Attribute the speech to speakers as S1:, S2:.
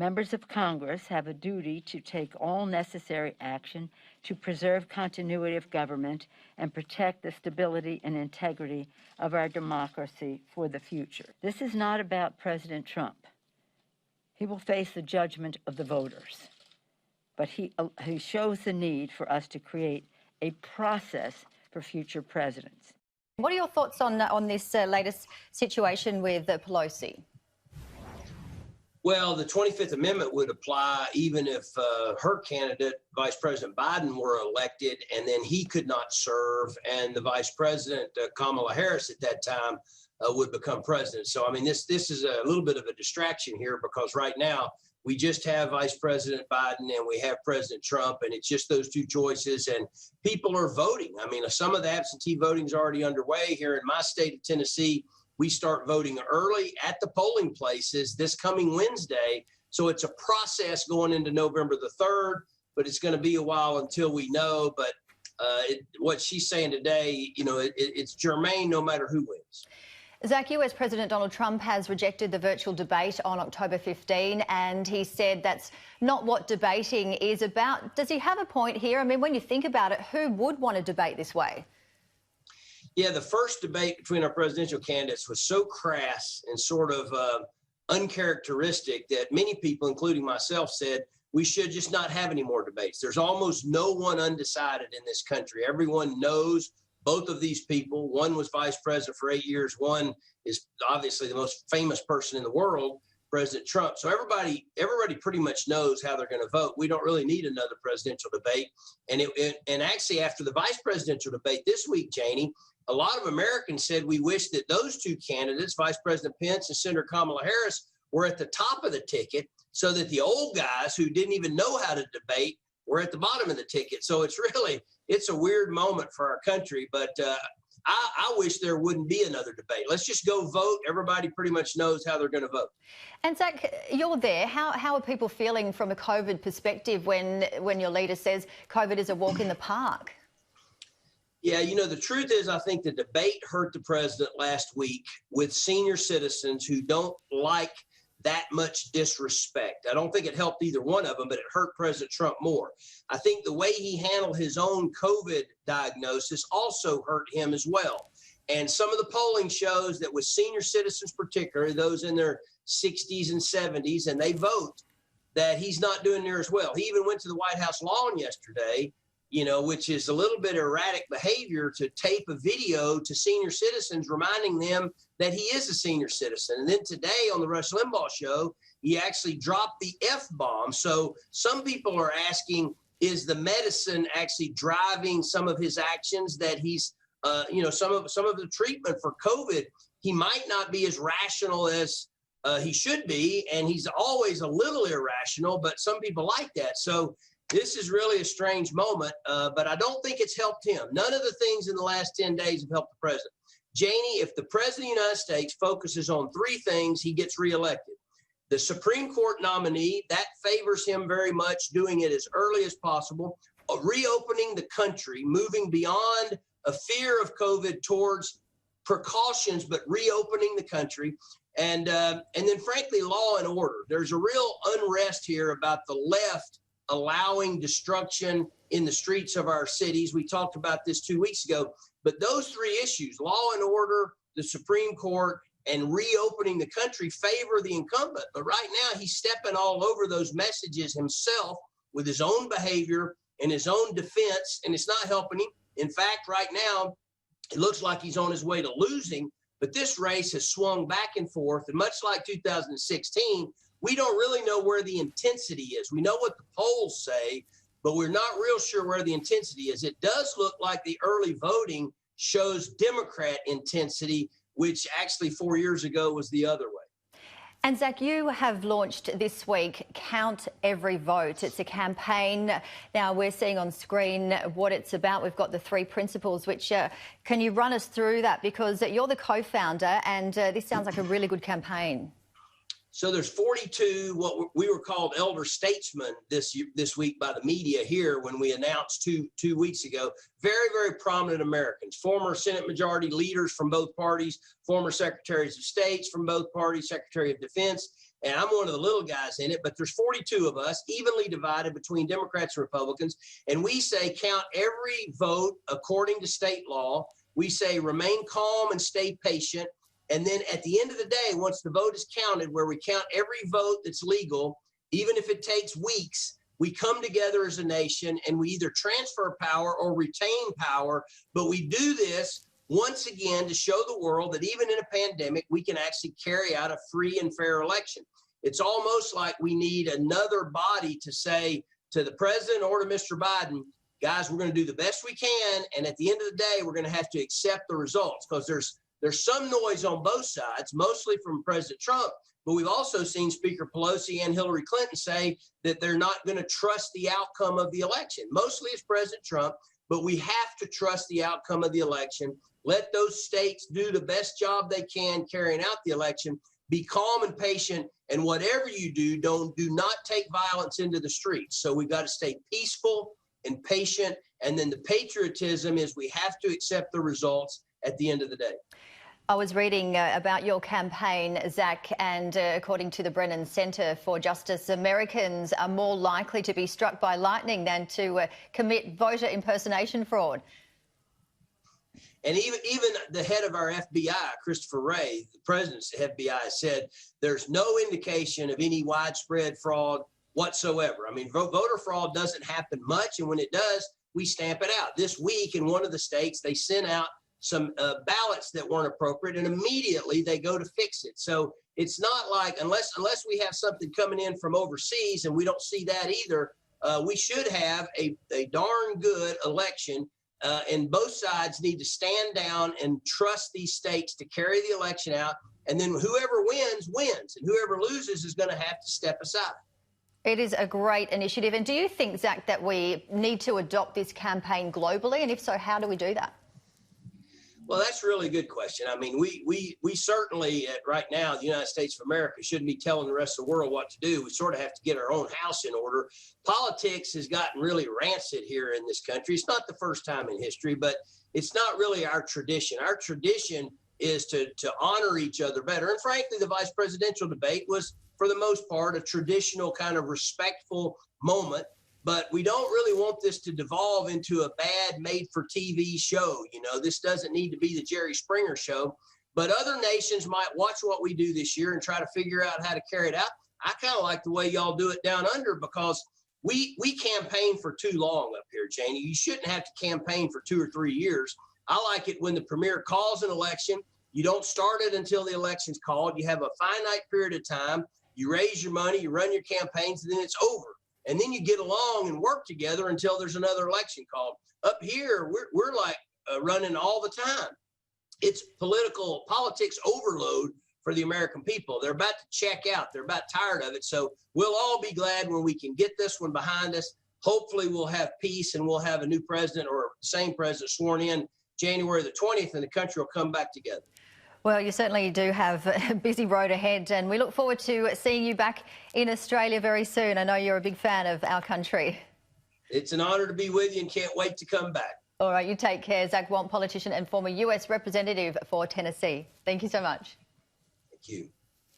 S1: Members of Congress have a duty to take all necessary action to preserve continuity of government and protect the stability and integrity of our democracy for the future. This is not about President Trump. He will face the judgment of the voters, but he shows the need for us to create a process for future presidents.
S2: What are your thoughts on this latest situation with Pelosi?
S3: Well, the 25th Amendment would apply even if her candidate, Vice President Biden, were elected, and then he could not serve, and the Vice President, Kamala Harris, at that time would become president. So, I mean, this is a little bit of a distraction here, because right now we just have Vice President Biden and we have President Trump, and it's just those two choices, and people are voting. I mean, some of the absentee voting is already underway here in my state of Tennessee. We start voting early at the polling places this coming Wednesday. So it's a process going into November the 3rd, but it's going to be a while until we know. But what she's saying today, you know, it's germane no matter who wins.
S2: Zach, US President Donald Trump has rejected the virtual debate on October 15, and he said that's not what debating is about. Does he have a point here? I mean, when you think about it, who would want to debate this way?
S3: Yeah, the first debate between our presidential candidates was so crass and sort of uncharacteristic that many people, including myself, said we should just not have any more debates. There's almost no one undecided in this country. Everyone knows both of these people. One was vice president for 8 years. One is obviously the most famous person in the world, President Trump. So everybody pretty much knows how they're going to vote. We don't really need another presidential debate. And actually, after the vice presidential debate this week, Janie, a lot of Americans said we wish that those two candidates, Vice President Pence and Senator Kamala Harris, were at the top of the ticket, so that the old guys who didn't even know how to debate were at the bottom of the ticket. So it's a weird moment for our country, but I wish there wouldn't be another debate. Let's just go vote. Everybody pretty much knows how they're going to vote.
S2: And Zach, you're there. How are people feeling from a COVID perspective when your leader says COVID is a walk in the park?
S3: Yeah, you know, the truth is I think the debate hurt the president last week with senior citizens who don't like that much disrespect. I don't think it helped either one of them, but it hurt President Trump more. I think the way he handled his own COVID diagnosis also hurt him as well. And some of the polling shows that with senior citizens, particularly those in their 60s and 70s, and they vote, that he's not doing near as well. He even went to the White House lawn yesterday, you know, which is a little bit erratic behavior, to tape a video to senior citizens reminding them that he is a senior citizen. And then today on the Rush Limbaugh show, he actually dropped the F-bomb. So some people are asking, is the medicine actually driving some of his actions, that he's, you know, some of the treatment for COVID, he might not be as rational as he should be. And he's always a little irrational, but some people like that. So this is really a strange moment, but I don't think it's helped him. None of the things in the last 10 days have helped the president. Janie, if the president of the United States focuses on three things, he gets reelected. The Supreme Court nominee, that favors him very much, doing it as early as possible. Reopening the country, moving beyond a fear of COVID towards precautions, but reopening the country. And then, frankly, law and order. There's a real unrest here about the left allowing destruction in the streets of our cities. We talked about this 2 weeks ago, but those three issues, law and order, the Supreme Court, and reopening the country, favor the incumbent. But right now he's stepping all over those messages himself with his own behavior and his own defense, and it's not helping him. In fact, right now, it looks like he's on his way to losing, but this race has swung back and forth, and much like 2016, we don't really know where the intensity is. We know what the polls say, but we're not real sure where the intensity is. It does look like the early voting shows Democrat intensity, which actually 4 years ago was the other way.
S2: And Zach, you have launched this week Count Every Vote. It's a campaign. Now we're seeing on screen what it's about. We've got the three principles, which can you run us through that? Because you're the co-founder, and this sounds like a really good campaign.
S3: So there's 42 what we were called elder statesmen this week by the media here when we announced two weeks ago. Very, very prominent Americans, former Senate Majority leaders from both parties, former secretaries of states from both parties, Secretary of Defense. and I'm one of the little guys in it, but there's 42 of us, evenly divided between Democrats and Republicans, and we say count every vote according to state law. We say remain calm and stay patient. And then at the end of the day, once the vote is counted, where we count every vote that's legal, even if it takes weeks, we come together as a nation and we either transfer power or retain power. But we do this once again to show the world that even in a pandemic, we can actually carry out a free and fair election. It's almost like we need another body to say to the president or to Mr. Biden, guys, we're going to do the best we can. And at the end of the day, we're going to have to accept the results, because there's some noise on both sides, mostly from President Trump. But we've also seen Speaker Pelosi and Hillary Clinton say that they're not going to trust the outcome of the election. Mostly it's President Trump, but we have to trust the outcome of the election. Let those states do the best job they can carrying out the election. Be calm and patient, and whatever you do not take violence into the streets. So we've got to stay peaceful and patient. And then the patriotism is we have to accept the results at the end of the day.
S2: I was reading about your campaign, Zach, and according to the Brennan Centre for Justice, Americans are more likely to be struck by lightning than to commit voter impersonation fraud.
S3: And even the head of our FBI, Christopher Wray, the president's FBI, said there's no indication of any widespread fraud whatsoever. I mean, voter fraud doesn't happen much, and when it does, we stamp it out. This week in one of the states, they sent out some ballots that weren't appropriate, and immediately they go to fix it. So it's not like, unless we have something coming in from overseas, and we don't see that either, we should have a darn good election, and both sides need to stand down and trust these states to carry the election out, and then whoever wins, wins, and whoever loses is going to have to step aside.
S2: It is a great initiative. And do you think, Zach, that we need to adopt this campaign globally? And if so, how do we do that?
S3: Well, that's a really good question. I mean, we certainly right now, the United States of America shouldn't be telling the rest of the world what to do. We sort of have to get our own house in order. Politics has gotten really rancid here in this country. It's not the first time in history, but it's not really our tradition. Our tradition is to honor each other better. And frankly, the vice presidential debate was, for the most part, a traditional kind of respectful moment. But we don't really want this to devolve into a bad made-for-TV show. You know, this doesn't need to be the Jerry Springer show. But other nations might watch what we do this year and try to figure out how to carry it out. I kind of like the way y'all do it down under, because we campaign for too long up here, Janie. You shouldn't have to campaign for 2 or 3 years. I like it when the premier calls an election. You don't start it until the election's called. You have a finite period of time. You raise your money, you run your campaigns, and then it's over. And then you get along and work together until there's another election called. Up here, we're like running all the time. It's politics overload for the American people. They're about to check out. They're about tired of it. So we'll all be glad when we can get this one behind us. Hopefully we'll have peace, and we'll have a new president or the same president sworn in January the 20th, and the country will come back together.
S2: Well, you certainly do have a busy road ahead, and we look forward to seeing you back in Australia very soon. I know you're a big fan of our country. It's an honour to be with you and can't wait to come back. All right, you take care. Zach Wamp, politician and former US representative for Tennessee. Thank you so much.
S3: Thank you.